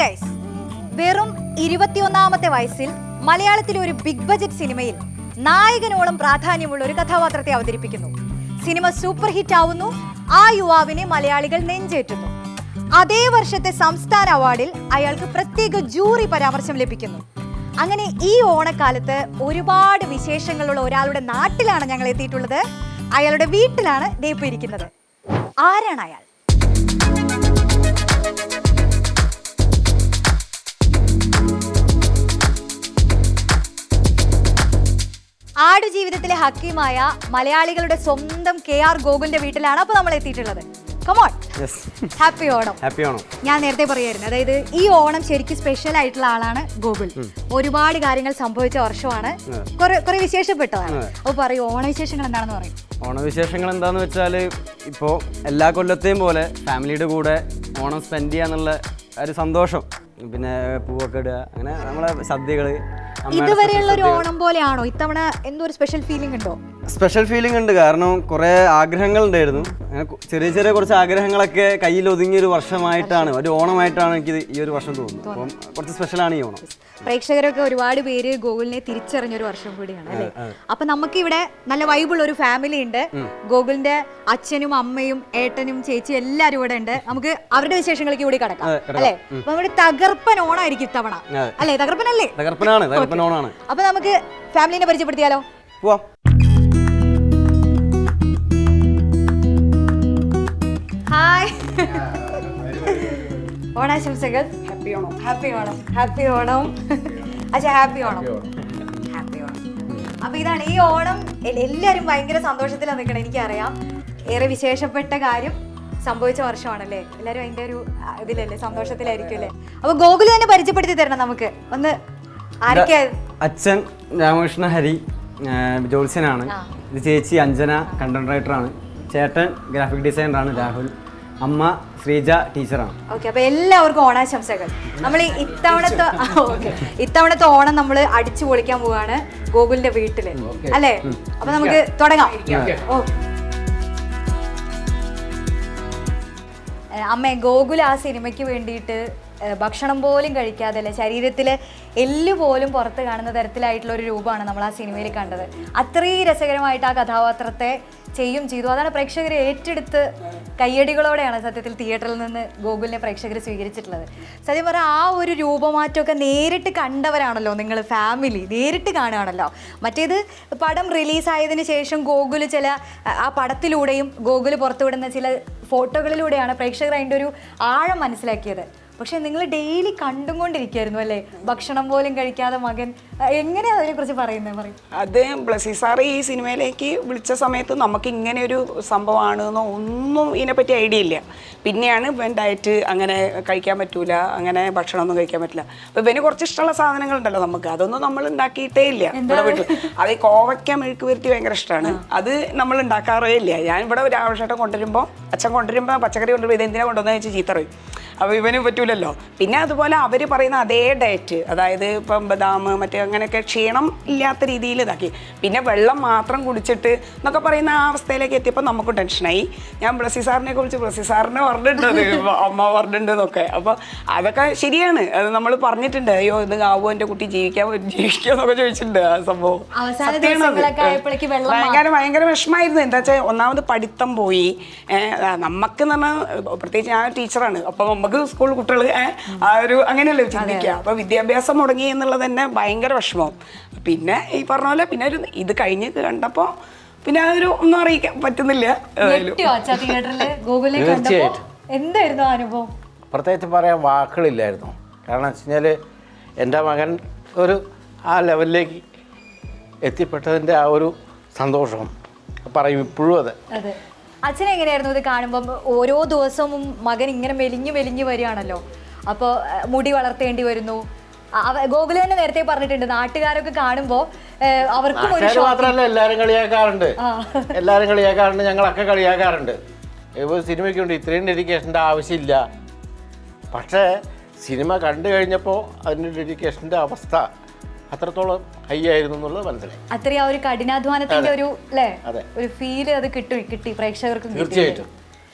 Guys, വെറും 21ാമത്തെ വയസ്സിൽ മലയാളത്തിലെ ഒരു ബിഗ് ബജറ്റ് സിനിമയിൽ നായകനോളം പ്രാധാന്യമുള്ള ഒരു കഥാപാത്രത്തെ അവതരിപ്പിക്കുന്നു. സിനിമ സൂപ്പർ ഹിറ്റ് ആവുന്നു. ആ യുവാവിനെ മലയാളികൾ നെഞ്ചേറ്റുന്നു. അതേ വർഷത്തെ സംസ്ഥാന അവാർഡിൽ അയാൾക്ക് പ്രത്യേക ജൂറി പരാമർശം ലഭിക്കുന്നു. അങ്ങനെ ഈ ഓണക്കാലത്ത് ഒരുപാട് വിശേഷങ്ങളുള്ള ഒരാളുടെ നാട്ടിലാണ് ഞങ്ങൾ എത്തിയിട്ടുള്ളത്. അയാളുടെ വീട്ടിലാണ് ദീപ് ഇരിക്കുന്നത്. ആരാണ് അയാൾ? ആടുജീവിതത്തിലെ ഹക്കീമായ മലയാളികളുടെ സ്വന്തം KR ഗോകുലിന്റെ വീട്ടിലാണ് അപ്പോൾ നമ്മൾ എത്തിയിട്ടുള്ളത്. Come on, happy Onam. ഞാൻ നേരത്തെ പറയായിരുന്നു, അതായത് ഈ ഓണം ശരിക്കും സ്പെഷ്യൽ ആയിട്ടുള്ള ആളാണ് ഗോകുൽ. ഒരുപാട് കാര്യങ്ങൾ സംഭവിച്ച വർഷമാണ്, കുറെ വിശേഷപ്പെട്ടതാണ്. അപ്പോൾ പറയൂ, ഓണവിശേഷങ്ങൾ എന്താണെന്ന് പറയും. ഓണവിശേഷങ്ങൾ എന്താന്ന് വെച്ചാൽ, ഇപ്പോൾ എല്ലാ കൊല്ലത്തെയും പോലെ ഫാമിലിയുടെ കൂടെ ഓണം സ്പെൻഡ് ചെയ്യാന്നുള്ള ഒരു സന്തോഷം, പിന്നെ പൂവൊക്കെ ഇടുക, അങ്ങനെ നമ്മളെ സദ്യകള്. ഇതുവരെയുള്ള ഒരു ഓണം പോലെയാണോ ഇത്തവണ? എന്തോ ഒരു സ്പെഷ്യൽ ഫീലിംഗ് ഉണ്ടോ? സ്പെഷ്യൽ ഫീലിംഗ് ഉണ്ട്, കാരണം കുറേ ആഗ്രഹങ്ങൾ ഉണ്ടായിരുന്നു. ചെറിയ ചെറിയ കുറച്ച് ആഗ്രഹങ്ങളൊക്കെ കയ്യിൽ ഒതുങ്ങിയൊരു വർഷമായിട്ടാണ്, ഒരു ഓണമായിട്ടാണ് എനിക്ക് ഈ ഒരു വർഷം തോന്നുന്നത്. അപ്പം കുറച്ച് സ്പെഷ്യലാണ് ഈ ഓണം. പ്രേക്ഷകരൊക്കെ ഒരുപാട് പേര് ഗോകുലിനെ തിരിച്ചറിഞ്ഞൊരു വർഷം കൂടിയാണ് അല്ലേ? അപ്പൊ നമുക്ക് ഇവിടെ നല്ല വൈബുള്ള ഒരു ഫാമിലി ഉണ്ട്. ഗോകുലിന്റെ അച്ഛനും അമ്മയും ഏട്ടനും ചേച്ചിയും എല്ലാരും ഇവിടെ ഉണ്ട്. നമുക്ക് അവരുടെ വിശേഷങ്ങളിലേക്ക് കൂടി കടക്കാം അല്ലേ? അപ്പൊ നമ്മുടെ തകർപ്പൻ ഓണായിരിക്കും ഇത്തവണ അല്ലേ? തകർപ്പനല്ലേ? തകർപ്പൻ ഓണാണ്. അപ്പൊ നമുക്ക് ഫാമിലിനെ പരിചയപ്പെടുത്തിയാലോ? പോവാം. ഹായ്, ഓണാശംസകൾ. Happy Onam. Happy Onam. Happy Onam. അച്ഛാ, ഹാപ്പി ഓണം. ഹാപ്പി ഓണം. അപ്പൊ ഇതാണ് ഈ ഓണം. എല്ലാരും ഭയങ്കര സന്തോഷത്തിലാണ് നിൽക്കണം, എനിക്കറിയാം. ഏറെ വിശേഷപ്പെട്ട കാര്യം സംഭവിച്ച വർഷമാണല്ലേ? എല്ലാരും അതിന്റെ ഒരു ഇതിലല്ലേ, സന്തോഷത്തിലായിരിക്കും അല്ലേ? അപ്പൊ ഗോകുൽ തന്നെ പരിചയപ്പെടുത്തി തരണം നമുക്ക് ഒന്ന്. ആരൊക്കെയാ? അച്ഛൻ രാമകൃഷ്ണ ഹരി, ജോത്സ്യനാണ്. ഇത് ചേച്ചി അഞ്ജന, കണ്ടന്റ് റൈറ്ററാണ്. ചേട്ടൻ ഗ്രാഫിക് ഡിസൈനറാണ് രാഹുൽ. അമ്മ ശ്രീജ, ടീച്ചറാണ്. ഓക്കെ, അപ്പൊ എല്ലാവർക്കും ഓണാശംസകൾ. നമ്മൾ ഇത്തവണത്തെ ഓണം നമ്മൾ അടിച്ചു പൊളിക്കാൻ പോവാണ് ഗോകുലിന്റെ വീട്ടില് അല്ലേ? അപ്പൊ നമുക്ക് തുടങ്ങാം. അമ്മേ, ഗോകുൽ ആ സിനിമയ്ക്ക് വേണ്ടിയിട്ട് ഭക്ഷണം പോലും കഴിക്കാതെ അല്ലേ, ശരീരത്തിലെ എല്ല് പോലും പുറത്ത് കാണുന്ന തരത്തിലായിട്ടുള്ള ഒരു രൂപമാണ് നമ്മൾ ആ സിനിമയിൽ കണ്ടത്. അത്രയും രസകരമായിട്ട് ആ കഥാപാത്രത്തെ ചെയ്തു. അതാണ് പ്രേക്ഷകർ ഏറ്റെടുത്ത് കയ്യടികളോടെയാണ് സത്യത്തിൽ തിയേറ്ററിൽ നിന്ന് ഗോകുലിനെ പ്രേക്ഷകർ സ്വീകരിച്ചിട്ടുള്ളത്. സത്യം പറഞ്ഞാൽ ആ ഒരു രൂപമാറ്റമൊക്കെ നേരിട്ട് കണ്ടവരാണല്ലോ നിങ്ങൾ, ഫാമിലി നേരിട്ട് കാണുകയാണല്ലോ. മറ്റേത് പടം റിലീസായതിനു ശേഷം ഗോകുൽ ആ പടത്തിലൂടെയും ഗോകുൽ പുറത്തുവിടുന്ന ചില ഫോട്ടോകളിലൂടെയാണ് പ്രേക്ഷകർ അതിൻ്റെ ഒരു ആഴം മനസ്സിലാക്കിയത്. പക്ഷെ നിങ്ങൾ ഡെയിലി കണ്ടുകൊണ്ടിരിക്കുകയായിരുന്നു അല്ലേ? ഭക്ഷണം പോലും കഴിക്കാതെ മകൻ. എങ്ങനെയാണ് അതിനെക്കുറിച്ച് പറയുന്നത്? അത് ബ്ലസി സാർ ഈ സിനിമയിലേക്ക് വിളിച്ച സമയത്ത് നമുക്ക് ഇങ്ങനെ ഒരു സംഭവമാണെന്നോ ഒന്നും ഇതിനെപ്പറ്റി ഐഡിയ ഇല്ല. പിന്നെയാണ് ഇവൻ ഡയറ്റ് അങ്ങനെ കഴിക്കാൻ പറ്റൂല, അങ്ങനെ ഭക്ഷണമൊന്നും കഴിക്കാൻ പറ്റില്ല. അപ്പോൾ ഇവന് കുറച്ച് ഇഷ്ടമുള്ള സാധനങ്ങളുണ്ടല്ലോ നമുക്ക്, അതൊന്നും നമ്മൾ ഉണ്ടാക്കിയിട്ടേ ഇല്ല ഇവിടെ വീട്ടിൽ. അത് കോവയ്ക്ക മെഴുക്ക് വരട്ടി ഭയങ്കര ഇഷ്ടമാണ്, അത് നമ്മൾ ഉണ്ടാക്കാറേ ഇല്ല. ഞാൻ ഇവിടെ ഒരു ആവശ്യമായിട്ട് കൊണ്ടുവരുമ്പോൾ, അച്ഛൻ കൊണ്ടുവരുമ്പോൾ പച്ചക്കറി കൊണ്ടുവരുമ്പോൾ ഇതെന്തിനാണ് കൊണ്ടുവന്നത് വെച്ച് ചീത്ത പറയും. അപ്പോൾ ഇവന് പറ്റൂലല്ലോ. പിന്നെ അതുപോലെ അവർ പറയുന്ന അതേ ഡയറ്റ്, അതായത് ഇപ്പം ബദാം മറ്റേ അങ്ങനെയൊക്കെ ക്ഷീണം ഇല്ലാത്ത രീതിയിൽ ഇതാക്കി, പിന്നെ വെള്ളം മാത്രം കുടിച്ചിട്ട് എന്നൊക്കെ പറയുന്ന ആ അവസ്ഥയിലേക്ക് എത്തിയപ്പോൾ നമുക്കും ടെൻഷനായി. ഞാൻ ബ്ലസി സാറിനെ കുറിച്ച് ബ്ലസി സാറിനെ പറഞ്ഞിട്ടുണ്ട്, അമ്മ പറഞ്ഞിട്ടുണ്ട് എന്നൊക്കെ. അപ്പോൾ അതൊക്കെ ശരിയാണ്, അത് നമ്മൾ പറഞ്ഞിട്ടുണ്ട്. അയ്യോ ഇത് ആവുമോ എൻ്റെ കുട്ടി ജീവിക്കാന്നൊക്കെ ചോദിച്ചിട്ടുണ്ട്. ആ സംഭവം ഭയങ്കര വിഷമമായിരുന്നു. എന്താ വെച്ചാൽ ഒന്നാമത് പഠിത്തം പോയി. നമുക്ക് എന്ന് പറഞ്ഞാൽ, പ്രത്യേകിച്ച് ഞാൻ ടീച്ചറാണ്, അപ്പം നമുക്ക് സ്കൂൾ കുട്ടികൾ ആ ഒരു അങ്ങനെയല്ലേ ചിന്തിക്കുക. അപ്പോൾ വിദ്യാഭ്യാസം മുടങ്ങി എന്നുള്ളത് തന്നെ ഭയങ്കര വിഷമം. പിന്നെ ഈ പറഞ്ഞ പോലെ പിന്നെ ഒരു ഇത് കഴിഞ്ഞ് കണ്ടപ്പോൾ പിന്നെ അതൊരു ഒന്നും അറിയിക്കാൻ പറ്റുന്നില്ല. എന്തായിരുന്നു അനുഭവം? പ്രത്യേകിച്ച് പറയാൻ വാക്കുകളില്ലായിരുന്നു. കാരണം വെച്ച് കഴിഞ്ഞാൽ എൻ്റെ മകൻ ഒരു ആ ലെവലിലേക്ക് എത്തിപ്പെട്ടതിൻ്റെ ആ ഒരു സന്തോഷം പറയും ഇപ്പോഴും. അതെ, അച്ഛനെങ്ങനെയായിരുന്നു ഇത് കാണുമ്പം? ഓരോ ദിവസവും മകൻ ഇങ്ങനെ മെലിഞ്ഞു വരികയാണല്ലോ. അപ്പോൾ മുടി വളർത്തേണ്ടി വരുന്നു. ഗോകുൽ തന്നെ നേരത്തെ പറഞ്ഞിട്ടുണ്ട്, നാട്ടുകാരൊക്കെ കാണുമ്പോൾ അവർക്കും മാത്രമല്ല എല്ലാവരും കളിയാക്കാറുണ്ട്, ഞങ്ങളൊക്കെ കളിയാക്കാറുണ്ട്. ഇപ്പോൾ സിനിമയ്ക്ക് ഉണ്ട് ഇത്രയും ഡെഡിക്കേഷൻ്റെ ആവശ്യമില്ല. പക്ഷേ സിനിമ കണ്ടു കഴിഞ്ഞപ്പോൾ അതിൻ്റെ ഡെഡിക്കേഷൻ്റെ അവസ്ഥ അത്രത്തോളം ഹൈ ആയിരുന്നു എന്നുള്ളത് മനസ്സിലായി. അത്രയും ആ ഒരു കഠിനാധ്വാനത്തിന്റെ ഒരു ഫീല് അത് കിട്ടി പ്രേക്ഷകർക്കും. തീർച്ചയായിട്ടും.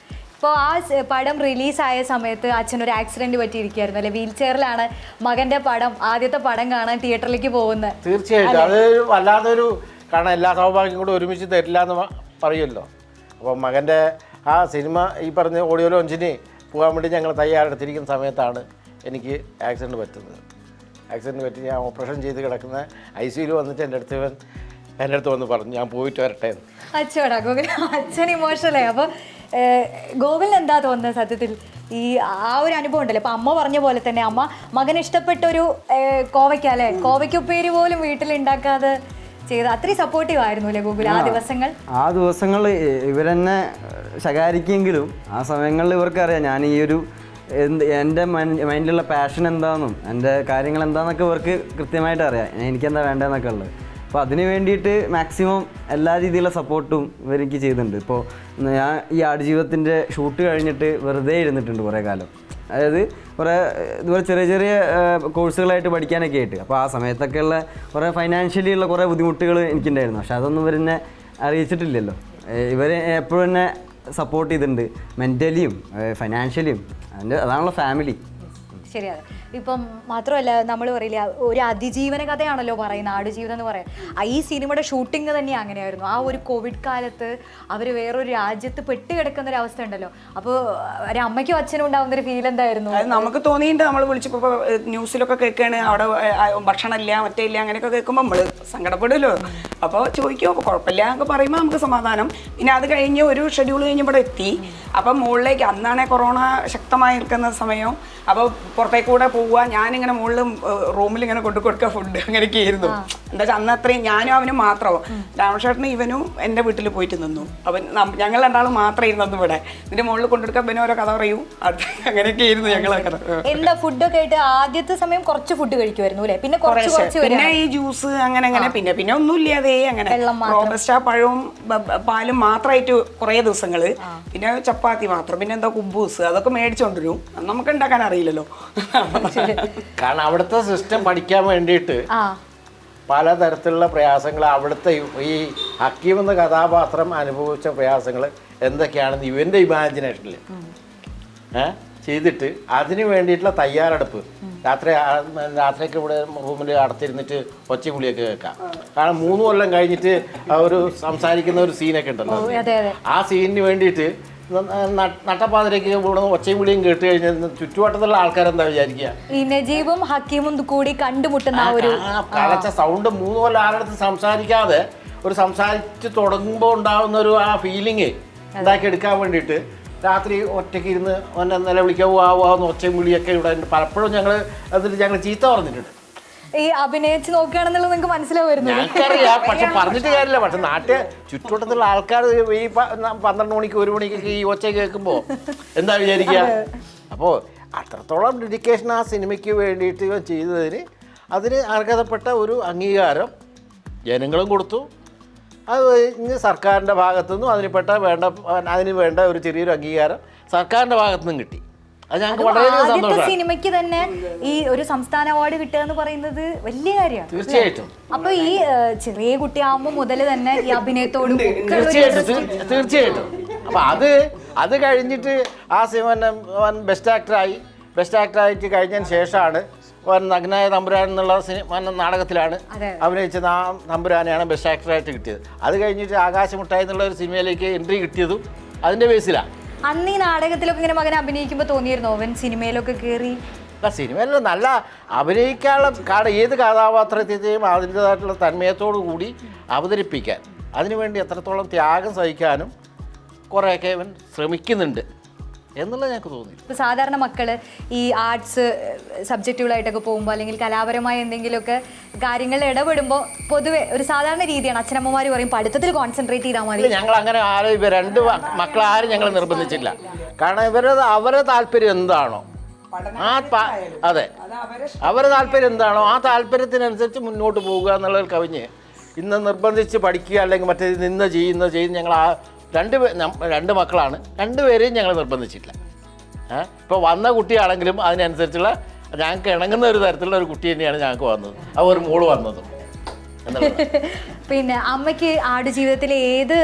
അപ്പോൾ ആ പടം റിലീസായ സമയത്ത് അച്ഛനൊരു ആക്സിഡന്റ് പറ്റിയിരിക്കുകയായിരുന്നു അല്ലെ, വീൽ ചെയറിലാണ് മകന്റെ ആദ്യത്തെ പടം കാണാൻ തിയേറ്ററിലേക്ക് പോകുന്നത്. തീർച്ചയായിട്ടും അത് വല്ലാതൊരു, കാരണം എല്ലാ സൗഭാഗ്യം കൂടെ ഒരുമിച്ച് തരില്ല എന്ന് പറയുമല്ലോ. അപ്പോൾ മകൻ്റെ ആ സിനിമ ഈ പറഞ്ഞ ഓഡിയോ ലോഞ്ചിന് പോകാൻ വേണ്ടി ഞങ്ങൾ തയ്യാറെടുത്തിരിക്കുന്ന സമയത്താണ് എനിക്ക് ആക്സിഡൻറ്റ് പറ്റുന്നത്. ആക്സിഡൻറ്റ് പറ്റി ഞാൻ ഓപ്പറേഷൻ ചെയ്ത് കിടക്കുന്ന ICUയിൽ വന്നിട്ട് എൻ്റെ അടുത്ത് വന്ന് പറഞ്ഞു ഞാൻ പോയിട്ട് വരട്ടെ എന്ന്. അച്ഛടാ ഗോകുൽ, അച്ഛൻ ഇമോഷണലായി. അപ്പോൾ ഗോകുലിന് എന്താ തോന്നുന്നത് സത്യത്തിൽ ഈ ആ ഒരു അനുഭവം ഉണ്ടല്ലോ? ഇപ്പം അമ്മ പറഞ്ഞ പോലെ തന്നെ അമ്മ മകന് ഇഷ്ടപ്പെട്ടൊരു കോവയ്ക്ക അല്ലേ, കോവയ്ക്കുപ്പേര് പോലും വീട്ടിൽ ഉണ്ടാക്കാതെ ചെയ്ത് അത്രയും സപ്പോർട്ടീവ് ആയിരുന്നു അല്ലേ ഗോകുൽ ആ ദിവസങ്ങൾ? ആ ദിവസങ്ങളിൽ ഇവരെന്നെ ശകാരിക്കെങ്കിലും ആ സമയങ്ങളിൽ ഇവർക്കറിയാം ഞാൻ ഈ ഒരു എൻ്റെ മൈൻഡിലുള്ള പാഷൻ എന്താണെന്നും എൻ്റെ കാര്യങ്ങൾ എന്താണെന്നൊക്കെ ഇവർക്ക് കൃത്യമായിട്ട് അറിയാം, എനിക്കെന്താ വേണ്ടതെന്നൊക്കെ ഉള്ളത്. അപ്പോൾ അതിന് വേണ്ടിയിട്ട് മാക്സിമം എല്ലാ രീതിയിലുള്ള സപ്പോർട്ടും ഇവരെനിക്ക് ചെയ്തിട്ടുണ്ട്. ഇപ്പോൾ ഞാൻ ഈ ആടുജീവിതത്തിൻ്റെ ഷൂട്ട് കഴിഞ്ഞിട്ട് വെറുതെ ഇരുന്നിട്ടുണ്ട് കുറേ കാലം, അതായത് കുറേ ഇതുപോലെ ചെറിയ ചെറിയ കോഴ്സുകളായിട്ട് പഠിക്കാനൊക്കെ ആയിട്ട്. അപ്പോൾ ആ സമയത്തൊക്കെയുള്ള കുറേ ഫൈനാൻഷ്യലി ഉള്ള കുറേ ബുദ്ധിമുട്ടുകൾ എനിക്കുണ്ടായിരുന്നു. പക്ഷെ അതൊന്നും ഇവരെന്നെ അറിയിച്ചിട്ടില്ലല്ലോ. ഇവർ എപ്പോഴും എന്നെ സപ്പോർട്ട് ചെയ്തിട്ടുണ്ട്, മെൻ്റലിയും ഫൈനാൻഷ്യലിയും. അതാണല്ലോ ഫാമിലി. ശരിയാണ്. ഇപ്പം മാത്രമല്ല നമ്മൾ പറയില്ല ഒരു അതിജീവന കഥയാണല്ലോ പറയുന്നത് ആടുജീവിതം എന്ന് പറയാം. ഈ സിനിമയുടെ ഷൂട്ടിംഗ് തന്നെ അങ്ങനെയായിരുന്നു. ആ ഒരു കോവിഡ് കാലത്ത് അവർ വേറൊരു രാജ്യത്ത് പെട്ടുകിടക്കുന്ന ഒരു അവസ്ഥ ഉണ്ടല്ലോ. അപ്പോൾ ഒരു അമ്മയ്ക്കും അച്ഛനും ഉണ്ടാകുന്ന ഒരു ഫീൽ എന്തായിരുന്നു? അത് നമുക്ക് തോന്നിയിട്ടുണ്ട്. നമ്മൾ വിളിച്ചപ്പോൾ ന്യൂസിലൊക്കെ കേൾക്കുകയാണ് അവിടെ ഭക്ഷണമില്ല മറ്റേ ഇല്ല അങ്ങനെയൊക്കെ കേൾക്കുമ്പോൾ നമ്മൾ സങ്കടപ്പെടുമല്ലോ. അപ്പോൾ ചോദിക്കുമോ അപ്പോൾ കുഴപ്പമില്ല എന്നൊക്കെ പറയുമ്പോൾ നമുക്ക് സമാധാനം. പിന്നെ അത് കഴിഞ്ഞ് ഒരു ഷെഡ്യൂൾ കഴിഞ്ഞ് ഇവിടെ എത്തി. അപ്പം മുകളിലേക്ക് അന്നാണേ കൊറോണ ശക്തമായി നിൽക്കുന്ന സമയം. അപ്പോൾ പുറത്തേക്ക് കൂടെ പോവുക, ഞാനിങ്ങനെ മുകളിൽ റൂമിൽ ഇങ്ങനെ കൊണ്ടു കൊടുക്കുക ഫുഡ്, അങ്ങനെയൊക്കെ ആയിരുന്നു. എന്താ വെച്ചാൽ അന്ന് അത്രയും ഞാനും അവനും മാത്രമോ, രാമേഷേട്ടനും ഇവനും എൻ്റെ വീട്ടിൽ പോയിട്ട് നിന്നു. അവൻ ഞങ്ങൾ രണ്ടാളും മാത്രമേ ഇരുന്നു ഇവിടെ. ഇതിൻ്റെ മുകളിൽ കൊണ്ടുകൊടുക്കാൻ പിന്നെ ഓരോ കഥ പറയും, അത് അങ്ങനെയൊക്കെ ആയിരുന്നു ഞങ്ങളൊക്കെ. എന്താ ഫുഡൊക്കെ ആയിട്ട് ആദ്യത്തെ സമയം കുറച്ച് ഫുഡ് കഴിക്കുമായിരുന്നു അല്ലേ, പിന്നെ പിന്നെ ഈ ജ്യൂസ് അങ്ങനെ അങ്ങനെ പിന്നെ ഒന്നുമില്ല അതേ അങ്ങനെ റോബസ്റ്റ പഴവും പാലും മാത്രമായിട്ട് കുറേ ദിവസങ്ങൾ. പിന്നെ ചപ്പാത്തി മാത്രം, പിന്നെ എന്താ കുബൂസ് അതൊക്കെ മേടിച്ചോണ്ടിരും. നമുക്ക് ഉണ്ടാക്കാൻ അറിയില്ലല്ലോ. കാരണം അവിടുത്തെ സിസ്റ്റം പഠിക്കാൻ വേണ്ടിയിട്ട് പലതരത്തിലുള്ള പ്രയാസങ്ങൾ അവിടുത്തെ ഈ ഹക്കീം എന്ന കഥാപാത്രം അനുഭവിച്ച പ്രയാസങ്ങൾ എന്തൊക്കെയാണെന്ന് ഇവൻ്റെ ഇമാജിനേഷനിൽ ചെയ്തിട്ട് അതിന് വേണ്ടിയിട്ടുള്ള തയ്യാറെടുപ്പ്. രാത്രിയൊക്കെ ഇവിടെ റൂമിൽ അടച്ചിരുന്നിട്ട് ഒച്ചയും വിളിയൊക്കെ കേൾക്കാം. കാരണം 3 കൊല്ലം കഴിഞ്ഞിട്ട് ഒരു സംസാരിക്കുന്ന ഒരു സീനൊക്കെ ഉണ്ടല്ലോ, ആ സീനിന് വേണ്ടിയിട്ട് നട്ടപ്പാതിരക്ക് ഇവിടെ ഒച്ചയും വിളിയും കേട്ട് കഴിഞ്ഞാൽ ചുറ്റുവട്ടത്തുള്ള ആൾക്കാരെന്താ വിചാരിക്കുക? ഈ നജീബും ഹക്കീമും കൂടി കണ്ടുമുട്ടുന്ന കടച്ച സൗണ്ട് 3 കൊല്ലം ആരുടെ സംസാരിക്കാതെ ഒരു സംസാരിച്ച് തുടങ്ങുമ്പോൾ ഉണ്ടാകുന്ന ഒരു ആ ഫീലിംഗ് ഉണ്ടാക്കിയെടുക്കാൻ വേണ്ടിയിട്ട് രാത്രി ഒറ്റയ്ക്ക് ഇരുന്ന് ഒന്നെ നിലവിളിക്കാവുന്ന ഒച്ചയും വിളിയൊക്കെ ഇവിടെ പലപ്പോഴും ഞങ്ങൾ ചീത്ത പറഞ്ഞിട്ടുണ്ട്. ഈ അഭിനയിച്ച് നോക്കുകയാണെന്നുള്ളത് നിങ്ങൾക്ക് മനസ്സിലാവുമായിരുന്നു? ഞങ്ങൾക്കറിയാം, പക്ഷെ പറഞ്ഞിട്ട് കാര്യമില്ല. പക്ഷെ നാട്ടിൽ ചുറ്റുവട്ടത്തുള്ള ആൾക്കാർ ഈ 12 മണിക്ക് 1 മണിക്കൊക്കെ ഈ ഒച്ച കേൾക്കുമ്പോൾ എന്താ വിചാരിക്കുക? അപ്പോൾ അത്രത്തോളം ഡെഡിക്കേഷൻ ആ സിനിമയ്ക്ക് വേണ്ടിയിട്ട് ചെയ്തതിന് അതിന് അർഹതപ്പെട്ട ഒരു അംഗീകാരം ജനങ്ങളും കൊടുത്തു. അത് കഴിഞ്ഞ് സർക്കാരിൻ്റെ ഭാഗത്തുനിന്നും അതിന് വേണ്ട ഒരു ചെറിയൊരു അംഗീകാരം സർക്കാരിൻ്റെ ഭാഗത്തുനിന്നും കിട്ടി. അത് ഞങ്ങൾക്ക് വളരെയധികം സന്തോഷമാണ്. സിനിമയ്ക്ക് തന്നെ ഈ ഒരു സംസ്ഥാന അവാർഡ് കിട്ടുക എന്ന് പറയുന്നത് വലിയ കാര്യമാണ്. തീർച്ചയായിട്ടും. അപ്പൊ ഈ ചെറിയ കുട്ടിയാകുമ്പോൾ മുതൽ തന്നെ ഈ അഭിനയത്തോട് തീർച്ചയായിട്ടും. അപ്പൊ അത് കഴിഞ്ഞിട്ട് ആ സിനിമ ബെസ്റ്റ് ആക്ടറായിട്ട് കഴിഞ്ഞതിന് ശേഷമാണ് നഗ്നായ തമ്പുരാൻ എന്നുള്ള നാടകത്തിലാണ് അഭിനയിച്ചത്. ആ തമ്പുരാനെയാണ് ബെസ്റ്റ് ആക്ടറായിട്ട് കിട്ടിയത്. അത് കഴിഞ്ഞിട്ട് ആകാശമുട്ടായി എന്നുള്ള ഒരു സിനിമയിലേക്ക് എൻട്രി കിട്ടിയതും അതിൻ്റെ ബേസിലാണ്. അന്ന് ഈ നാടകത്തിലൊക്കെ ഇങ്ങനെ മകനെ അഭിനയിക്കുമ്പോൾ തോന്നിയിരുന്നോ അവൻ സിനിമയിലൊക്കെ കയറി? സിനിമയിൽ നല്ല അഭിനയിക്കാനുള്ള ഏത് കഥാപാത്രത്തെയും അതിൻ്റെതായിട്ടുള്ള തന്മയത്തോടു കൂടി അവതരിപ്പിക്കാൻ അതിനുവേണ്ടി എത്രത്തോളം ത്യാഗം സഹിക്കാനും കുറേയൊക്കെ അവൻ ശ്രമിക്കുന്നുണ്ട് എന്നുള്ളത് ഞങ്ങൾക്ക് തോന്നി. ഇപ്പോൾ സാധാരണ മക്കൾ ഈ ആർട്സ് സബ്ജക്റ്റുകളായിട്ടൊക്കെ പോകുമ്പോൾ അല്ലെങ്കിൽ കലാപരമായ എന്തെങ്കിലുമൊക്കെ കാര്യങ്ങളിൽ ഇടപെടുമ്പോൾ പൊതുവെ ഒരു സാധാരണ രീതിയാണ് അച്ഛനമ്മമാർ പറയും പഠിത്തത്തിൽ കോൺസെൻട്രേറ്റ് ചെയ്താൽ മതി. ഞങ്ങൾ അങ്ങനെ ആരും 2 മക്കളാരും ഞങ്ങൾ നിർബന്ധിച്ചില്ല. കാരണം അവരുടെ താല്പര്യം എന്താണോ അതെ അവരുടെ താല്പര്യം എന്താണോ ആ താല്പര്യത്തിനനുസരിച്ച് മുന്നോട്ട് പോകുക എന്നുള്ളത് കവിഞ്ഞ് ഇന്ന് നിർബന്ധിച്ച് പഠിക്കുക അല്ലെങ്കിൽ മറ്റേ ചെയ്യുന്ന ഞങ്ങൾ ആ 2 മക്കളാണ്, 2 പേരെയും ഞങ്ങൾ നിർബന്ധിച്ചിട്ടില്ല. ഇപ്പോൾ വന്ന കുട്ടിയാണെങ്കിലും അതിനനുസരിച്ചുള്ള ഞങ്ങൾക്ക് ഇണങ്ങുന്ന ഒരു തരത്തിലുള്ള ഒരു കുട്ടി തന്നെയാണ് ഞങ്ങൾക്ക് വന്നത്. ആ ഒരു മോള് വന്നതും. പിന്നെ അമ്മയ്ക്ക് ആടുജീവിതത്തിലെ ഏത്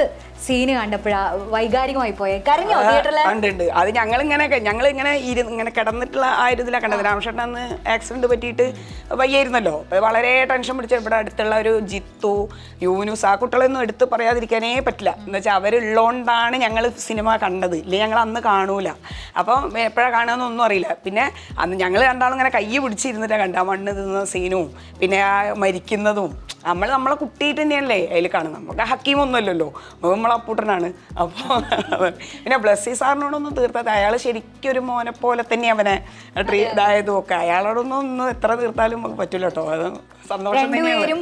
സീന് കണ്ടപ്പോഴാ വൈകാരികമായി പോയെ? കരഞ്ഞോ തിയേറ്ററിലെ? ഉണ്ട്. അത് ഞങ്ങളിങ്ങനെ ഇങ്ങനെ കിടന്നിട്ടുള്ള ആ ഒരു ഇതിലാണ് കണ്ടത്. രാമചേട്ടൻ അന്ന് ആക്സിഡന്റ് പറ്റിയിട്ട് വയ്യായിരുന്നല്ലോ. വളരെ ടെൻഷൻ പിടിച്ച ഇവിടെ അടുത്തുള്ള ഒരു ജിത്തു, യൂനുസ്, ആ കുട്ടികളൊന്നും എടുത്ത് പറയാതിരിക്കാനേ പറ്റില്ല. എന്ന് വെച്ചാൽ അവരുള്ളതുകൊണ്ടാണ് ഞങ്ങൾ സിനിമ കണ്ടത്, ഇല്ലെങ്കിൽ ഞങ്ങൾ അന്ന് കാണൂല. അപ്പം എപ്പോഴാണ് കാണുകയെന്നൊന്നും അറിയില്ല. പിന്നെ അന്ന് ഞങ്ങൾ രണ്ടാളും ഇങ്ങനെ കൈ പിടിച്ചിരുന്നിട്ടാണ് കണ്ട മണ്ണ് തിന്ന സീനും പിന്നെ ആ മരിക്കുന്നതും. നമ്മളെ കുട്ടിയിട്ട് തന്നെയല്ലേ അതിൽ കാണുന്നത്. നമുക്ക് ഹക്കീമൊന്നുമല്ലല്ലോ, നമ്മളെ അപ്പൂട്ടനാണ്. അപ്പോൾ പിന്നെ ബ്ലസ്സി സാറിനോടൊന്നും തീർത്താത്ത, അയാൾ ശരിക്കും ഒരു മോനെ പോലെ തന്നെ അവനെ ഇതായതും ഒക്കെ. അയാളോടൊന്നും എത്ര തീർത്താലും നമുക്ക് പറ്റില്ല കേട്ടോ. അത് സന്തോഷം തന്നെയാണ്.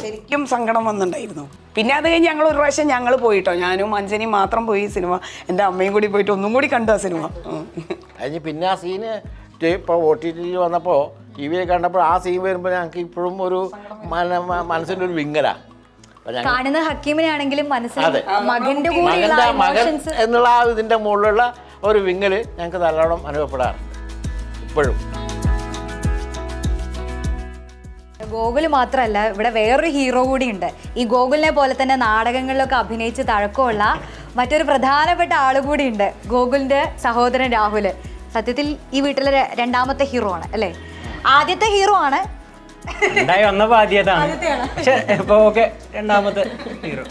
ശരിക്കും സങ്കടം വന്നിട്ടുണ്ടായിരുന്നു. പിന്നെ അത് കഴിഞ്ഞ് ഞങ്ങൾ ഒരു പ്രാവശ്യം ഞങ്ങൾ പോയിട്ടോ, ഞാനും അഞ്ജനിയും മാത്രം പോയി സിനിമ. എൻ്റെ അമ്മയും കൂടി പോയിട്ട് ഒന്നും കൂടി കണ്ടു ആ സിനിമ. അതിന് പിന്നെ ആ സീന് ഇപ്പോൾ OTT വന്നപ്പോൾ TV കണ്ടപ്പോൾ ആ സീൻ വരുമ്പോൾ ഞങ്ങൾക്ക് ഇപ്പോഴും ഒരു മനസ്സിൻ്റെ ഒരു വിങ്ങലാ. കാണുന്ന ഹക്കീമിനാണെങ്കിലും മകൻ എന്നുള്ള ആ ഇതിൻ്റെ മുകളിലുള്ള ഒരു വിങ്ങല് ഞങ്ങൾക്ക് നല്ലോണം അനുഭവപ്പെടാറുണ്ട് ഇപ്പോഴും. ഗോകുൽ മാത്രമല്ല, ഇവിടെ വേറൊരു ഹീറോ കൂടി ഉണ്ട്. ഈ ഗോകുലിനെ പോലെ തന്നെ നാടകങ്ങളിലൊക്കെ അഭിനയിച്ച് തഴക്കമുള്ള മറ്റൊരു പ്രധാനപ്പെട്ട ആള് കൂടി ഉണ്ട്, ഗോകുലിന്റെ സഹോദരൻ രാഹുൽ. സത്യത്തിൽ ഈ വീട്ടിലെ രണ്ടാമത്തെ ഹീറോ ആണ് അല്ലേ? ആദ്യത്തെ ഹീറോ ആണ്.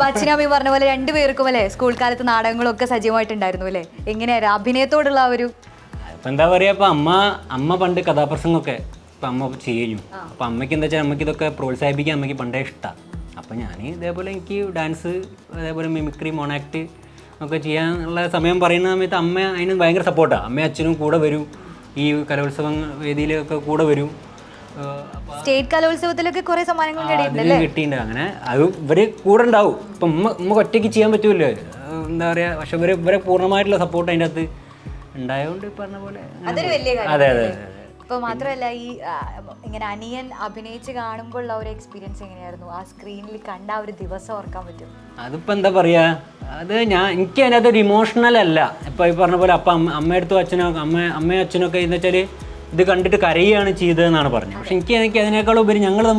അച്ഛനമ്മ പറഞ്ഞ പോലെ രണ്ടുപേർക്കും അല്ലെ സ്കൂൾ കാലത്ത് നാടകങ്ങളൊക്കെ സജീവമായിട്ടുണ്ടായിരുന്നു അല്ലേ? എങ്ങനെയായിരുന്നു അഭിനയത്തോടുള്ള ഒരു എന്താ പറയാ? ഇപ്പൊ അമ്മ പണ്ട് കഥാപ്രസംഗമൊക്കെ ഇപ്പം അമ്മ ചെയ്യുന്നു. അപ്പം അമ്മയ്ക്ക് എന്താ വെച്ചാൽ അമ്മയ്ക്ക് ഇതൊക്കെ പ്രോത്സാഹിപ്പിക്കാൻ അമ്മയ്ക്ക് പണ്ടേ ഇഷ്ടമാണ്. അപ്പം ഞാൻ ഇതേപോലെ എനിക്ക് ഡാൻസ്, അതേപോലെ മിമിക്രി, മോണാക്ട് ഒക്കെ ചെയ്യാനുള്ള സമയം പറയുന്ന സമയത്ത് അമ്മ അതിന് ഭയങ്കര സപ്പോർട്ടാണ്. അമ്മയും അച്ഛനും കൂടെ വരും, ഈ കലോത്സവം വേദിയിലൊക്കെ കൂടെ വരും. സ്റ്റേറ്റ് കലോത്സവത്തിലൊക്കെ കുറെ സമ്മാനങ്ങൾ കിട്ടിയിട്ടുണ്ട്. അങ്ങനെ അത് ഇവര് കൂടെ ഉണ്ടാവും. ഇപ്പം നമുക്ക് ഒറ്റയ്ക്ക് ചെയ്യാൻ പറ്റൂല്ലോ, എന്താ പറയാ. പക്ഷെ ഇവരെ പൂർണ്ണമായിട്ടുള്ള സപ്പോർട്ട് അതിൻ്റെ അകത്ത് ഉണ്ടായതുകൊണ്ട് പറഞ്ഞ പോലെ. അതെ അതെ. ഇപ്പൊ മാത്രമല്ല, ഈ ഇങ്ങനെ അനിയൻ അഭിനയിച്ച് കാണുമ്പോൾ ഉള്ള ഒരു എക്സ്പീരിയൻസ് എങ്ങനെയായിരുന്നു? ആ സ്ക്രീനിൽ കണ്ട ആ ഒരു ദിവസം ഓർക്കാൻ പറ്റും? അതിപ്പോൾ എന്താ പറയാ, അത് എനിക്ക് അതിനകത്ത് ഒരു ഇമോഷണൽ അല്ല. ഇപ്പം ഈ പറഞ്ഞ പോലെ അപ്പം അമ്മയടുത്തും അമ്മയും അച്ഛനൊക്കെ എന്ന് വെച്ചാൽ ഇത് കണ്ടിട്ട് കരയുകയാണ് ചെയ്തതെന്നാണ് പറഞ്ഞത്. പക്ഷെ എനിക്ക് അതിനേക്കാളും ഉപരി ഞങ്ങളുടെ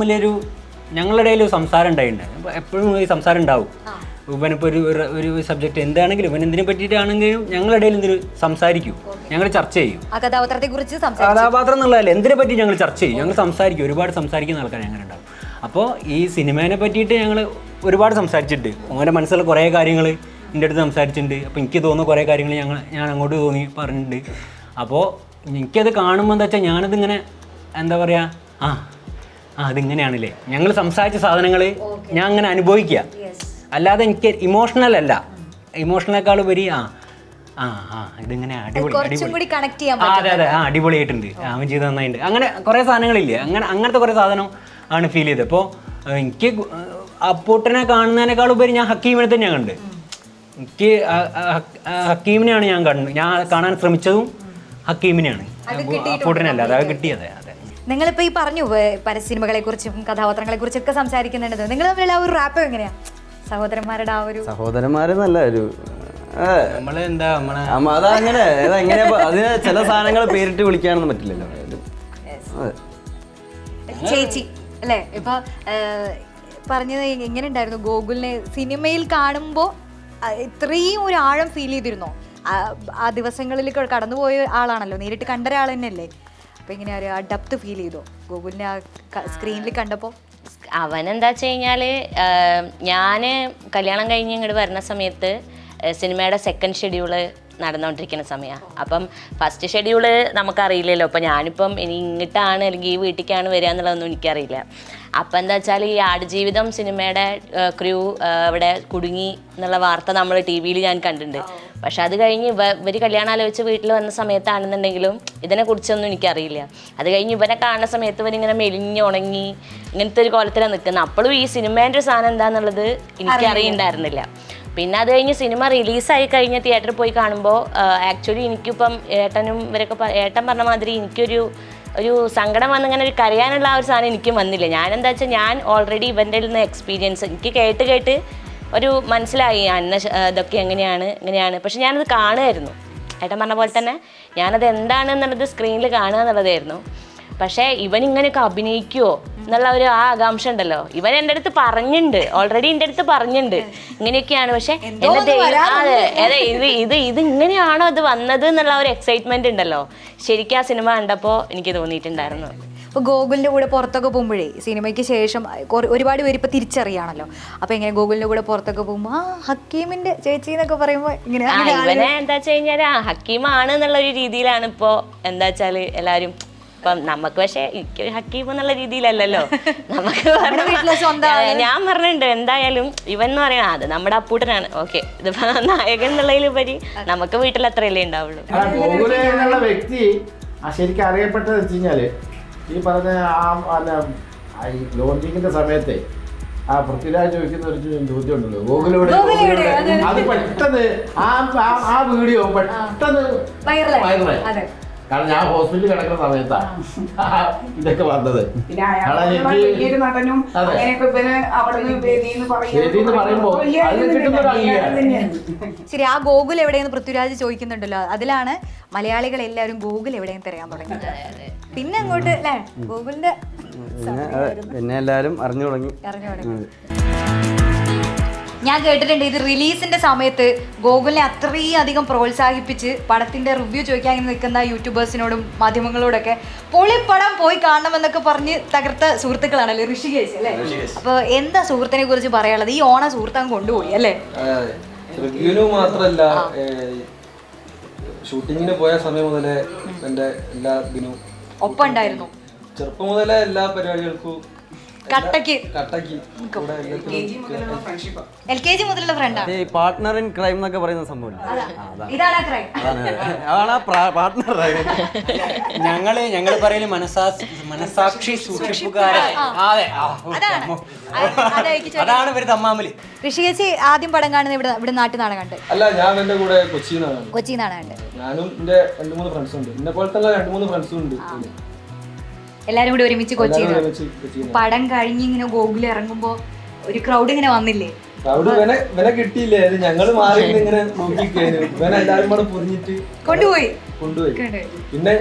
ഇടയിൽ ഒരു സംസാരം ഉണ്ടായിട്ടുണ്ടായിരുന്നു. എപ്പോഴും ഈ സംസാരം ഉണ്ടാവും. ഇവനിപ്പോൾ ഒരു സബ്ജക്റ്റ് എന്താണെങ്കിലും ഇവൻ എന്തിനെ പറ്റിയിട്ടാണെങ്കിലും ഞങ്ങളുടെ ഇടയിൽ എന്തിനു സംസാരിക്കും, ഞങ്ങൾ ചർച്ച ചെയ്യും. കഥാപാത്രം എന്നുള്ളതല്ല, എന്തിനെ പറ്റി ഞങ്ങൾ ചർച്ച ചെയ്യും, ഞങ്ങൾ സംസാരിക്കും. ഒരുപാട് സംസാരിക്കുന്ന ആൾക്കാർ ഞങ്ങൾ ഉണ്ടാവും. അപ്പോൾ ഈ സിനിമേനെ പറ്റിയിട്ട് ഞങ്ങൾ ഒരുപാട് സംസാരിച്ചിട്ടുണ്ട്. അവൻ്റെ മനസ്സിലുള്ള കുറേ കാര്യങ്ങൾ എൻ്റെ അടുത്ത് സംസാരിച്ചിട്ടുണ്ട്. അപ്പോൾ എനിക്ക് തോന്നുന്ന കുറേ കാര്യങ്ങൾ ഞാൻ അങ്ങോട്ട് പറഞ്ഞിട്ടുണ്ട്. അപ്പോൾ എനിക്കത് കാണുമ്പോൾ എന്താ വെച്ചാൽ ഞാനതിങ്ങനെ എന്താ പറയുക, അതിങ്ങനെയാണല്ലേ ഞങ്ങൾ സംസാരിച്ച സാധനങ്ങൾ ഞാൻ അങ്ങനെ അനുഭവിക്കുക. അല്ലാതെ എനിക്ക് ഇമോഷണൽ അല്ല. ഇമോഷണലേക്കാൾ ഉപരി ഇതിങ്ങനെ അതെ അടിപൊളിയായിട്ടുണ്ട്, അവൻ ചെയ്ത് നന്നായിട്ടുണ്ട്, അങ്ങനെ കുറേ സാധനങ്ങളില്ലേ. അങ്ങനത്തെ കുറേ സാധനം ആണ് ഫീൽ ചെയ്തത്. അപ്പോൾ എനിക്ക് അപ്പൂട്ടനെ കാണുന്നതിനേക്കാൾ ഉപരി ഞാൻ ഹക്കീമിനെ തന്നെയാണ് കണ്ടത്. എനിക്ക് ഹക്കീമിനെയാണ് ഞാൻ കാണാൻ ശ്രമിച്ചതും ഹക്കീമിനെയാണ്, അപ്പൂട്ടനല്ല. അത് കിട്ടിയത്. അതെ. നിങ്ങളിപ്പോൾ ഈ പറഞ്ഞു പരസ്യസിനിമകളെ കുറിച്ചും കഥാപാത്രങ്ങളെ കുറിച്ചും ഒക്കെ സംസാരിക്കുന്നുണ്ട്. നിങ്ങൾ തമ്മിലുള്ള ആ ഒരു റാപ്പ് എങ്ങനെയാ? സഹോദരന്മാരുടെ ആ ഒരു സഹോദരന്മാരെന്നല്ല ഒരു അതങ്ങനെ അതിന് ചില സാധനങ്ങൾ പേരിട്ട് വിളിക്കാനൊന്നും പറ്റില്ലല്ലോ. ചേച്ചി അല്ലേ? ഇപ്പൊ പറഞ്ഞത് എങ്ങനെ ഉണ്ടായിരുന്നു ഗോകുലിനെ സിനിമയിൽ കാണുമ്പോൾ? ഇത്രയും ഒരു ആഴം ഫീൽ ചെയ്തിരുന്നോ? ആ ദിവസങ്ങളിൽ കടന്നുപോയ ആളാണല്ലോ, നേരിട്ട് കണ്ട ഒരാൾ തന്നെയല്ലേ. അപ്പൊ ഇങ്ങനെ ആ ഡെപ്ത് ഫീൽ ചെയ്തോ ഗോകുലിനെ ആ സ്ക്രീനിൽ കണ്ടപ്പോൾ? അവനെന്താ വെച്ച് കഴിഞ്ഞാൽ, ഞാൻ കല്യാണം കഴിഞ്ഞ് ഇങ്ങോട്ട് വരുന്ന സമയത്ത് സിനിമയുടെ സെക്കൻഡ് ഷെഡ്യൂള് നടന്നുകൊണ്ടിരിക്കുന്ന സമയമാണ്. അപ്പം ഫസ്റ്റ് ഷെഡ്യൂള് നമുക്കറിയില്ലല്ലോ. അപ്പം ഞാനിപ്പം ഇനി ഇങ്ങോട്ടാണ് അല്ലെങ്കിൽ ഈ വീട്ടിലേക്കാണ് വരിക എന്നുള്ളതൊന്നും എനിക്കറിയില്ല. അപ്പം എന്താ വെച്ചാൽ ഈ ആടുജീവിതം സിനിമയുടെ ക്രൂ ഇവിടെ കുടുങ്ങി എന്നുള്ള വാർത്ത നമ്മൾ TV ഞാൻ കണ്ടിട്ടുണ്ട്. പക്ഷെ അത് കഴിഞ്ഞ് ഇവർ കല്യാണം ആലോചിച്ച് വീട്ടിൽ വന്ന സമയത്താണെന്നുണ്ടെങ്കിലും ഇതിനെക്കുറിച്ചൊന്നും എനിക്കറിയില്ല. അത് കഴിഞ്ഞ് ഇവരെ കാണുന്ന സമയത്ത് ഇവരിങ്ങനെ മെലിഞ്ഞുണങ്ങി ഇങ്ങനത്തെ ഒരു കോലത്തിലാണ് നിൽക്കുന്നത്. അപ്പോഴും ഈ സിനിമേൻ്റെ ഒരു സാധനം എന്താണെന്നുള്ളത് എനിക്കറിയുണ്ടായിരുന്നില്ല. പിന്നെ അത് കഴിഞ്ഞ് സിനിമ റിലീസായി കഴിഞ്ഞ് തിയേറ്ററിൽ പോയി കാണുമ്പോൾ ആക്ച്വലി എനിക്കിപ്പം ഏട്ടനും ഇവരൊക്കെ ഏട്ടൻ പറഞ്ഞ മാതിരി ഒരു സങ്കടം വന്നിങ്ങനെ ഒരു കരയാനുള്ള ആ ഒരു സാധനം എനിക്കും വന്നില്ല. ഞാനെന്താ വെച്ചാൽ ഞാൻ ഓൾറെഡി ഇവൻ്റെ നിന്ന് എക്സ്പീരിയൻസ് എനിക്ക് കേട്ട് ഒരു മനസ്സിലായി ഇതൊക്കെ എങ്ങനെയാണ്. പക്ഷെ ഞാനത് കാണുമായിരുന്നു. ഏട്ടൻ പറഞ്ഞ പോലെ തന്നെ ഞാനത് എന്താണെന്നുള്ളത് സ്ക്രീനിൽ കാണുക എന്നുള്ളതായിരുന്നു. പക്ഷേ ഇവൻ ഇങ്ങനെയൊക്കെ അഭിനയിക്കുമോ എന്നുള്ള ഒരു ആ ആകാംക്ഷ ഉണ്ടല്ലോ. ഇവൻ എൻ്റെ അടുത്ത് പറഞ്ഞിട്ടുണ്ട്, ഓൾറെഡി എൻ്റെ അടുത്ത് പറഞ്ഞിട്ടുണ്ട് ഇങ്ങനെയൊക്കെയാണ്. പക്ഷെ അതെ ഇത് ഇങ്ങനെയാണോ ഇത് വന്നത് എന്നുള്ള ഒരു എക്സൈറ്റ്മെന്റ് ഉണ്ടല്ലോ, ശരിക്കും ആ സിനിമ കണ്ടപ്പോൾ എനിക്ക് തോന്നിയിട്ടുണ്ടായിരുന്നു. ഇപ്പോൾ ഗോകുലിൻ്റെ കൂടെ പുറത്തൊക്കെ പോകുമ്പോഴേ സിനിമയ്ക്ക് ശേഷം ഒരുപാട് പേര് ഇപ്പോൾ തിരിച്ചറിയാണല്ലോ. അപ്പോൾ എങ്ങനെ ഗോകുലിൻ്റെ കൂടെ പുറത്തൊക്കെ പോകുമ്പോൾ ഹക്കീമിൻ്റെ ചേച്ചി എന്നൊക്കെ പറയുമ്പോൾ ഇങ്ങനെ ഇവനെ എന്താ വെച്ച് കഴിഞ്ഞാൽ ഹക്കീമാണ് എന്നുള്ള ഒരു രീതിയിലാണ് ഇപ്പോൾ എന്താ വെച്ചാൽ എല്ലാവരും. ഇപ്പം നമുക്ക് പക്ഷേ എനിക്കൊരു ഹക്കീം എന്നുള്ള രീതിയിലല്ലല്ലോ നമുക്ക്. ഞാൻ പറഞ്ഞിട്ടുണ്ട് എന്തായാലും ഇവൻ എന്ന് പറയുന്നത് അത് നമ്മുടെ അപ്പൂട്ടനാണ്. ഓക്കെ, ഇതിപ്പോ നായകൻ എന്നുള്ളതിലുപരി നമുക്ക് വീട്ടിൽ അത്രയല്ലേ ഉണ്ടാവുള്ളൂ. ഗോകുലൻ എന്നുള്ള വ്യക്തി ശരിക്കും അറിയപ്പെട്ടത് വെച്ച് കഴിഞ്ഞാല് ഈ പറഞ്ഞ ഈ ലോഞ്ചിങ്ങിന്റെ സമയത്തെ ആ പൃഥ്വിരാജ് ചോദിക്കുന്ന ഒരു ചോദ്യം ഉണ്ടല്ലോ, ഗോകുലയുടെ അത് പെട്ടെന്ന് ആ വീഡിയോ പെട്ടെന്ന് വൈറലായി. കാരണം ഞാൻ ഹോസ്പിറ്റലിൽ കിടക്കുന്ന സമയത്താണ് ഇതൊക്കെ വന്നത്. ശരി, ആ ഗോകുൽ എവിടെയെന്ന് പൃഥ്വിരാജ് ചോദിക്കുന്നുണ്ടല്ലോ, അതിലാണ് മലയാളികൾ എല്ലാവരും ഗോകുൽ എവിടെയും തിരയാൻ തുടങ്ങിയത്. പിന്നെ അങ്ങോട്ട് അല്ലേ ഗോകുലിന്റെ പിന്നെ എല്ലാവരും അറിഞ്ഞു തുടങ്ങി. ഞാൻ കേട്ടിട്ടുണ്ട് ഇത് റിലീസിന്റെ സമയത്ത് ഗോകുലിനെ അത്രയും അധികം പ്രോത്സാഹിപ്പിച്ച് പടത്തിന്റെ റിവ്യൂ ചോദിക്കാൻ നിൽക്കുന്ന യൂട്യൂബേഴ്സിനോടും മാധ്യമങ്ങളോടൊക്കെ പൊളിപ്പടം പോയി കാണണമെന്നൊക്കെ പറഞ്ഞ് തകർത്ത സുഹൃത്തുക്കളാണല്ലേ ഋഷികേശ് അല്ലേ? അപ്പോൾ എന്താ സുഹൃത്തിനെ കുറിച്ച് പറയാനുള്ളത്? ഈ ഓണ സുഹൃത്ത് അങ്ങ് കൊണ്ടുപോയി അല്ലേ? റിവ്യൂവിന് മാത്രമല്ല, ഷൂട്ടിങ്ങിന് പോയ സമയം മുതലേ എൻ്റെ എല്ലാ ഇതിനും ഒപ്പം ഉണ്ടായിരുന്നു. ചെറുപ്പം മുതലേ എല്ലാ പരിപാടികൾക്കും കട്ടക്ക് LKG മുതലുള്ള ഫ്രണ്ടാണ്. ഈ പാർട്ട്ണർ ഇൻ ക്രൈം എന്നൊക്കെ പറയുന്ന സംഭവം ഇതാണ് ക്രൈം. അതാണ് പാർട്ട്ണർ. ഞങ്ങള് പറയല് മനസാക്ഷി സൂക്ഷിപ്പുകാരൻ. അതാണ് ഇവര് തമ്മാമല്. ഋഷികേച്ചി ആദ്യം പടം കാണുന്നത് ഇവിടെ നാട്ടിൽ നിന്നാണ് കണ്ടത്? അല്ല, ഞാൻ എന്റെ കൂടെ കൊച്ചിന്നാണ്. കൊച്ചിന്നാണ് കണ്ടത്. ഞാനും എന്റെ 2-3 ഫ്രണ്ട്സും ഉണ്ട്. എന്നെ പോലത്തെ 2-3 ഫ്രണ്ട്സും ഉണ്ട്. എല്ലാരും കൂടി ഒരുമിച്ച് കൊച്ചിയിൽ. പടം കഴിഞ്ഞ് ഇങ്ങനെ ഗോകുൽ ഇറങ്ങുമ്പോ ഒരു ക്രൗഡ് ഇങ്ങനെ വന്നില്ലേ? ഇവനെ കിട്ടിയില്ലേ, ഞങ്ങള് മാറി ഇങ്ങനെ നോക്കിക്കായിരുന്നു. ഇവനെ എല്ലാരും കൂടെ പൊറിഞ്ഞിട്ട് കൊണ്ടുപോയി. പിന്നെ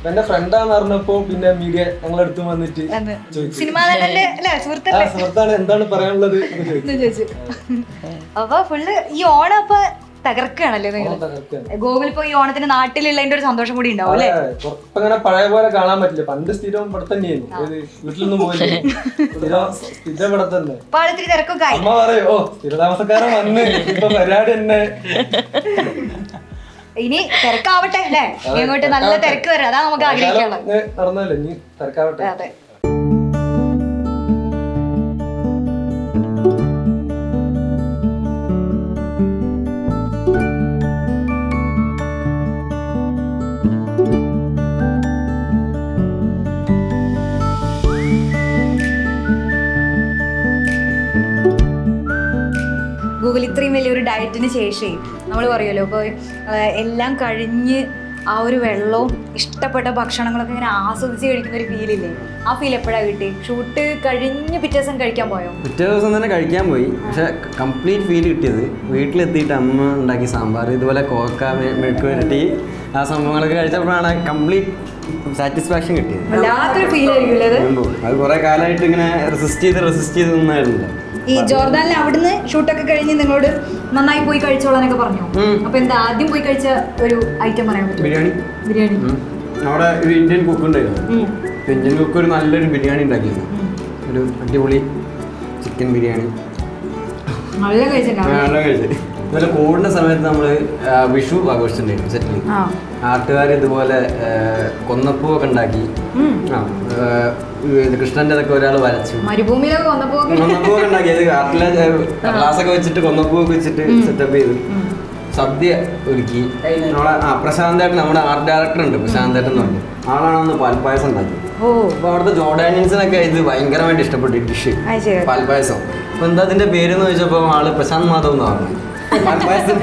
എന്റെ ഫ്രണ്ടാന്ന് പറഞ്ഞപ്പോ പിന്നെ മീഡിയ ഞങ്ങളടുത്ത് വന്നിട്ട് സുഹൃത്താണ് എന്താണ് പറയാനുള്ളത് ചോദിച്ചു. അപ്പൊ ഫുള്ള് ഈ ഓണം അപ്പൊ തകർക്കുകയാണല്ലേ നിങ്ങൾ? ഗോകുൽ ഇപ്പൊ ഈ ഓണത്തിന് നാട്ടിലുള്ളതിന്റെ ഒരു സന്തോഷം കൂടി ഉണ്ടാവും അല്ലേ? ഇങ്ങനെ പഴയ പോലെ കാണാൻ പറ്റില്ല. പണ്ട് സ്ഥിരം ഇവിടെ തന്നെയായിരുന്നു, വീട്ടിലൊന്നും പോയില്ല. സ്ഥിരം ഇവിടെ തന്നെ. തിരക്കൊക്കെ അമ്മ പറയും, ഓ സ്ഥിരതാമസക്കാരൻ വന്ന് ഇപ്പൊ പരിപാടി തന്നെ. ഇനി തിരക്കാവട്ടെ അല്ലേ? ഇങ്ങോട്ട് നല്ല തിരക്ക് വരാം, അതാ നമുക്ക് ആഗ്രഹിക്കാനുള്ളത്. നടന്നല്ലേ, ഇനി തിരക്കാവട്ടെ. അതെ. ഗൂഗിൾ ഇത്രയും വലിയൊരു ഡയറ്റിന് ശേഷമേ നമ്മൾ പറയുമല്ലോ, ഇപ്പോൾ എല്ലാം കഴിഞ്ഞ് ആ ഒരു വെള്ളവും ഇഷ്ടപ്പെട്ട ഭക്ഷണങ്ങളൊക്കെ ഇങ്ങനെ ആസ്വദിച്ച് കഴിക്കുന്ന ഒരു ഫീലില്ലേ? ആ ഫീൽ എപ്പോഴാണ് കിട്ടി? ഷൂട്ട് കഴിഞ്ഞ് പിറ്റേ ദിവസം കഴിക്കാൻ പോയോ? പിറ്റേ ദിവസം തന്നെ കഴിക്കാൻ പോയി. പക്ഷെ കംപ്ലീറ്റ് ഫീൽ കിട്ടിയത് വീട്ടിലെത്തിയിട്ട് അമ്മ ഉണ്ടാക്കി സാമ്പാർ, ഇതുപോലെ കോക്ക, മെഴുക്ക് പുരട്ടി, ആ സംഭവങ്ങളൊക്കെ കഴിച്ചപ്പോഴാണ് കംപ്ലീറ്റ് സാറ്റിസ്ഫാക്ഷൻ കിട്ടിയത്. വല്ലാത്തൊരു ഫീൽ ആയിരിക്കുമല്ലേ അത്? അത് കുറെ കാലമായിട്ട് ഇങ്ങനെ റെസിസ്റ്റ് ചെയ്ത് നിന്നായിരുന്നല്ലോ. ഈ ജോർദാനിൽ അവിടുന്ന് ഷൂട്ടൊക്കെ കഴിഞ്ഞ് നിങ്ങളോട് നന്നായി പോയി കഴിച്ചോളാനൊക്കെ പറഞ്ഞു. അപ്പൊ എന്താ ആദ്യം പോയി കഴിച്ച ഒരു ഐറ്റം പറയാൻ പറ്റും? ബിരിയാണി. അവിടെ ഒരു ഇന്ത്യൻ കുക്ക് ഉണ്ടായിരുന്നു. ഇന്ത്യൻ കുക്ക് ഒരു നല്ലൊരു ബിരിയാണി ഉണ്ടാക്കിയിരുന്നു. ഒരു അടിപൊളി ചിക്കൻ ബിരിയാണി നല്ല കഴിച്ചത്. ഇതുപോലെ കോവിഡിന്റെ സമയത്ത് നമ്മള് വിഷു ആഘോഷിച്ചിട്ടുണ്ടായിരുന്നു സെറ്റിൽ. നാട്ടുകാർ ഇതുപോലെ കൊന്നപ്പൂവൊക്കെ ഉണ്ടാക്കി, കൃഷ്ണന്റെ അതൊക്കെ ഒരാൾ വരച്ചു. മരുഭൂമിയിലൊക്കെ കൊന്നപ്പൂവൊക്കെ ഉണ്ടാക്കി. അത് ആർട്ടിലെ ഗ്ലാസ്സൊക്കെ വെച്ചിട്ട് കൊന്നപ്പൂവൊക്കെ വെച്ചിട്ട് സെറ്റപ്പ് ചെയ്ത് സദ്യ ഒരുക്കി. നമ്മളെ പ്രശാന്തേട്ടൻ, നമ്മുടെ ആർട്ട് ഡയറക്ടർ ഉണ്ട് പ്രശാന്തേട്ടൻ എന്ന് പറഞ്ഞു, ആളാണ് അന്ന് പാൽപ്പായസം ഉണ്ടാക്കി. അപ്പൊ അവിടുത്തെ ജോർഡാനിയൻസിനൊക്കെ ഇത് ഭയങ്കരമായിട്ട് ഇഷ്ടപ്പെട്ടു ഈ ഡിഷ്, പാൽപ്പായസം. അപ്പൊ എന്താ അതിന്റെ പേരെന്ന് ചോദിച്ചപ്പോ ആള് പ്രശാന്ത് മാധവ് എന്ന് പറഞ്ഞു. പാൽപ്പായസം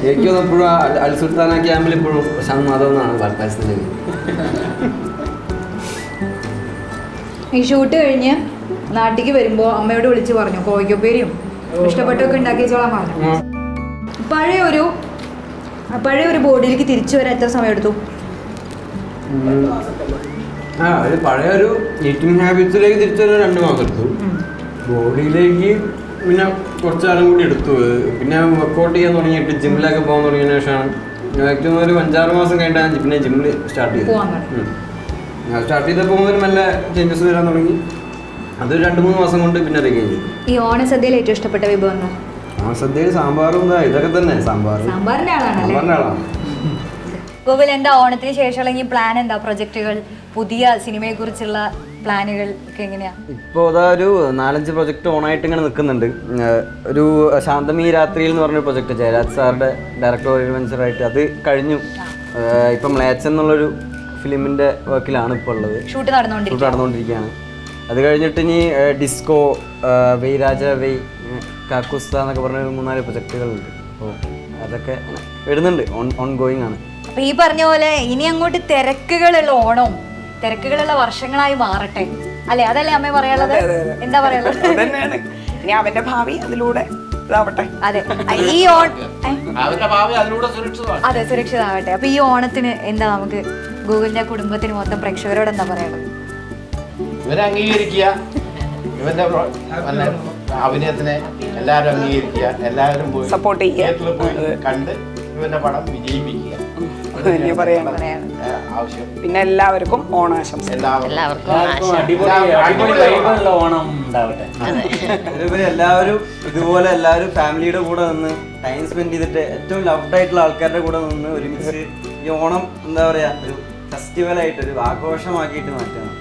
എനിക്ക് എപ്പോഴും അൽ സുൽത്താന ക്യാമ്പിൽ ഇപ്പോഴും പ്രശാന്ത് മാധവ് എന്നാണ് പാൽപ്പായസത്തിന്റെ പേര്. ഈ ഷൂട്ട് കഴിഞ്ഞ് നാട്ടിലേക്ക് വരുമ്പോ അമ്മയോട് വിളിച്ച് പറഞ്ഞു കോഴിക്കോപ്പേരിയും ഇഷ്ടപ്പെട്ടൊക്കെ ഉണ്ടാക്കി വെച്ചോളാൻ പറഞ്ഞു. പഴയ ഒരു ബോഡിയിലേക്ക് തിരിച്ചു വരാൻ എത്ര സമയം എടുത്തു? ഒരു പഴയ ഒരു ഈറ്റിംഗ് ഹാബിറ്റ്സിലേക്ക് തിരിച്ചൊരു 2 മാസം എടുത്തു. ബോഡിയിലേക്ക് പിന്നെ കുറച്ച് കാലം കൂടി എടുത്തു. പിന്നെ വർക്കൗട്ട് ചെയ്യാൻ തുടങ്ങിയിട്ട് ജിമ്മിലൊക്കെ പോകാൻ തുടങ്ങിയതിന് ശേഷമാണ് മാക്സിമം ഒരു 5-6 മാസം കഴിഞ്ഞിട്ടാണ് പിന്നെ ജിമ്മിൽ സ്റ്റാർട്ട് ചെയ്തത്. സ്റ്റാർട്ട് ചെയ്തപ്പോൾ മുതൽ നല്ല ചേഞ്ചസ് വരാൻ തുടങ്ങി. അത് 2-3 മാസം കൊണ്ട് പിന്നെ റീഗെയിൻ ചെയ്തു. ഈ ഓണസദ്യയിൽ ഏറ്റവും ഇഷ്ടപ്പെട്ട വിഭവം? ഓണസദ്യയിൽ സാമ്പാറും ഇതൊക്കെ തന്നെ. സാമ്പാറിന്റെ ആളാണ്. ഗൂഗിൾ എന്താ ഓണത്തിന് ശേഷമുള്ള ഈ പ്ലാൻ എന്താ? പ്രൊജക്റ്റുകൾ, പുതിയ സിനിമയെ കുറിച്ചുള്ള പ്ലാനുകൾ ഒക്കെ എങ്ങനെയാ? ഇപ്പോൾ ഒരു 4-5 പ്രൊജക്റ്റ് ഓണായിട്ട് ഇങ്ങനെ നിൽക്കുന്നുണ്ട്. ഒരു ശാന്തമീ രാത്രിയിൽ എന്ന് പറഞ്ഞൊരു പ്രൊജക്റ്റ് ജയരാജ് സാറിന്റെ ഡയറക്ടോറിയൽ വെഞ്ചറായിട്ട് അത് കഴിഞ്ഞു. ഇപ്പം മ്ലേച്ഛൻ എന്നുള്ളൊരു ഫിലിമിന്റെ വർക്കിലാണ് ഇപ്പോൾ ഉള്ളത്. ഷൂട്ട് നടന്നുകൊണ്ടിരിക്കുകയാണ്. അത് കഴിഞ്ഞിട്ട് ഇനി ഡിസ്കോ, വെയ് രാജ വെയ്, കാക്കുസ്ത എന്നൊക്കെ പറഞ്ഞ 3-4 പ്രൊജക്റ്റുകളുണ്ട്. അപ്പോൾ അതൊക്കെ വരുന്നുണ്ട്, ഓൺ ഗോയിങ് ആണ്. അപ്പൊ ഈ പറഞ്ഞ പോലെ ഇനി അങ്ങോട്ട് തിരക്കുകളുള്ള ഓണവും തിരക്കുകളുള്ള വർഷങ്ങളായി മാറട്ടെ അല്ലെ? അതല്ലേ അമ്മ പറയാനുള്ളത്? എന്താ പറയാനുള്ളത്? തന്നെയാണ്. ഇനി അവന്റെ ഭാവി അതിലൂടെ ഇതാവട്ടെ. അതെ, ഈ അതെ സുരക്ഷിതമാവട്ടെ. അപ്പൊ ഈ ഓണത്തിന് എന്താ നമുക്ക് ഗൂഗിളിന്റെ കുടുംബത്തിന് മൊത്തം പ്രേക്ഷകരോട് എന്താ പറയാനുള്ളത്? ഇവരെ അംഗീകരിക്കുക, ഇവന്റെ അഭിനയത്തിനെ എല്ലാവരും അംഗീകരിക്കുക, എല്ലാവരും പോയി സപ്പോർട്ട് ചെയ്യുക, പോയി കണ്ട് ഇവന്റെ പടം വിജയിപ്പിക്കുക. ആവശ്യം. പിന്നെ എല്ലാവർക്കും ഓണാശംസ. എല്ലാവർക്കും ഓണം ഉണ്ടാവട്ടെ. എല്ലാവരും ഇതുപോലെ എല്ലാവരും ഫാമിലിയുടെ കൂടെ നിന്ന് ടൈം സ്പെൻഡ് ചെയ്തിട്ട് ഏറ്റവും ലവ്ഡ് ആയിട്ടുള്ള ആൾക്കാരുടെ കൂടെ നിന്ന് ഒരുമിച്ച് ഈ ഓണം എന്താ പറയാ ഒരു ഫെസ്റ്റിവലായിട്ട് ഒരു ആഘോഷമാക്കിയിട്ട് മാറ്റണം.